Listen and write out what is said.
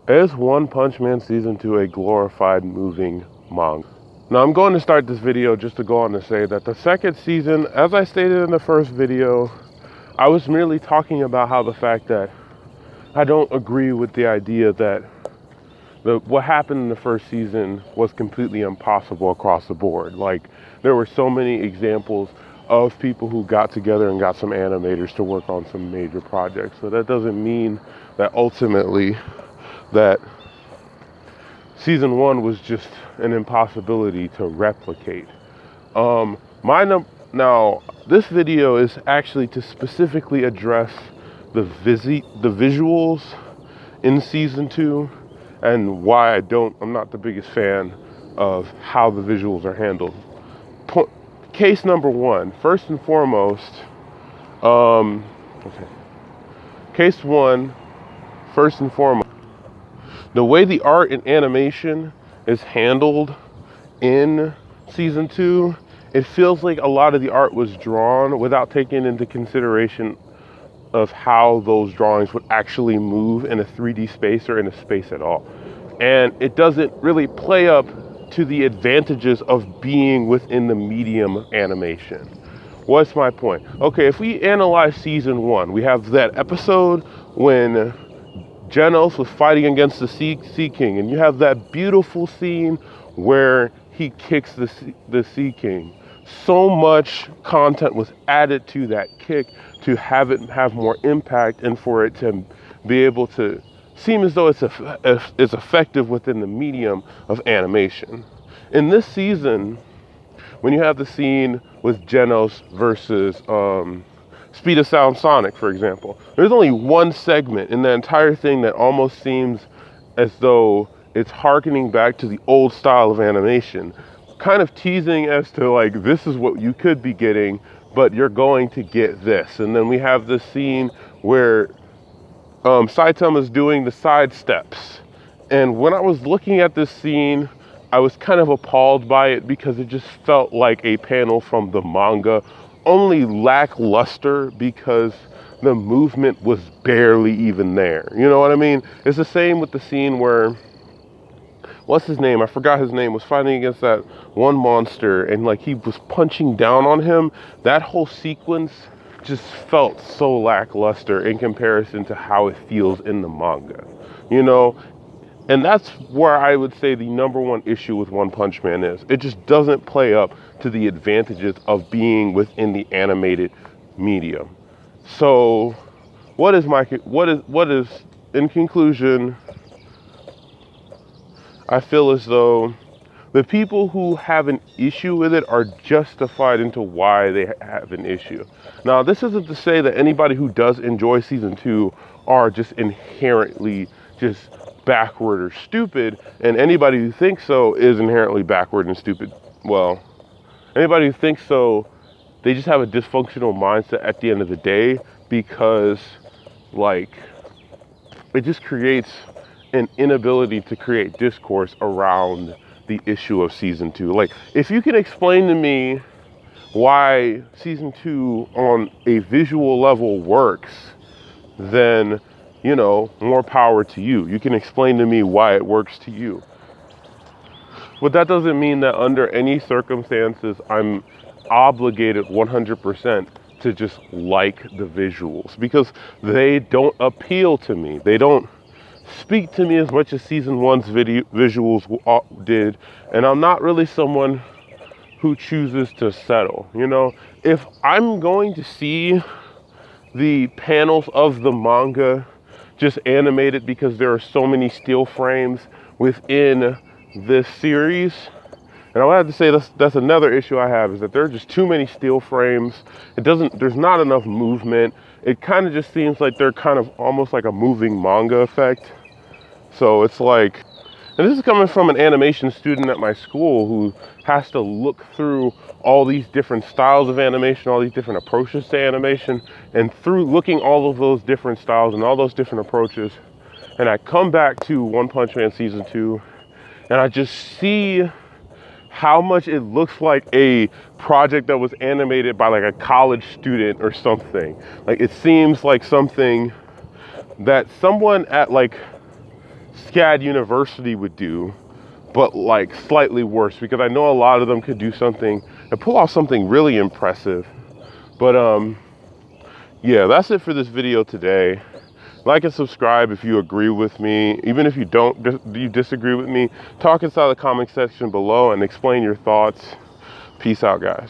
Is One Punch Man Season 2 a glorified moving manga? Now, I'm going to start this video just to go on to say that the second season, as I stated in the first video, I was merely talking about how the fact that I don't agree with the idea that what happened in the first season was completely impossible across the board. Like, there were so many examples of people who got together and got some animators to work on some major projects. So that doesn't mean that ultimately that season one was just an impossibility to replicate. Now this video is actually to specifically address the visuals in season two and why I'm not the biggest fan of how the visuals are handled. Case number one, first and foremost, case one, first and foremost, the way the art and animation is handled in season two, it feels like a lot of the art was drawn without taking into consideration of how those drawings would actually move in a 3D space or in a space at all. And it doesn't really play up to the advantages of being within the medium of animation. What's my point? Okay, if we analyze season one, we have that episode when Genos was fighting against the Sea King, and you have that beautiful scene where he kicks the Sea King. So much content was added to that kick to have it have more impact and for it to be able to seem as though it's effective within the medium of animation. In this season, when you have the scene with Genos versus Speed of Sound Sonic, for example, there's only one segment in the entire thing that almost seems as though it's harkening back to the old style of animation, kind of teasing as to like, this is what you could be getting, but you're going to get this. And then we have this scene where Saitama is doing the side steps. And when I was looking at this scene, I was kind of appalled by it because it just felt like a panel from the manga, only lackluster because the movement was barely even there. You know what I mean? It's the same with the scene where, what's his name? I forgot his name, was fighting against that one monster and like he was punching down on him. That whole sequence just felt so lackluster in comparison to how it feels in the manga, you know? And that's where I would say the number one issue with One Punch Man is. It just doesn't play up to the advantages of being within the animated medium. So what is in conclusion, I feel as though the people who have an issue with it are justified into why they have an issue. Now, this isn't to say that anybody who does enjoy season two are just inherently just backward or stupid, and anybody who thinks so is inherently backward and stupid. Well, anybody who thinks so, they just have a dysfunctional mindset at the end of the day, because like it just creates an inability to create discourse around the issue of season two. Like, if you can explain to me why season two on a visual level works, then, you know, more power to you. You can explain to me why it works to you. But that doesn't mean that under any circumstances I'm obligated 100% to just like the visuals, because they don't appeal to me. They don't speak to me as much as season one's visuals did, and I'm not really someone who chooses to settle. You know, if I'm going to see the panels of the manga just animated because there are so many still frames within this series, and I have to say that's another issue I have, is that there are just too many still frames. There's not enough movement. It kind of just seems like they're kind of almost like a moving manga effect. So it's like, and this is coming from an animation student at my school who has to look through all these different styles of animation, all these different approaches to animation, and through looking all of those different styles and all those different approaches, and I come back to One Punch Man season two, and I just see how much it looks like a project that was animated by like a college student or something. Like, it seems like something that someone at like SCAD University would do, but like slightly worse, because I know a lot of them could do something and pull off something really impressive. But yeah, that's it for this video today. Like and subscribe if you agree with me. Even if you you disagree with me, talk inside the comment section below and explain your thoughts. Peace out, guys.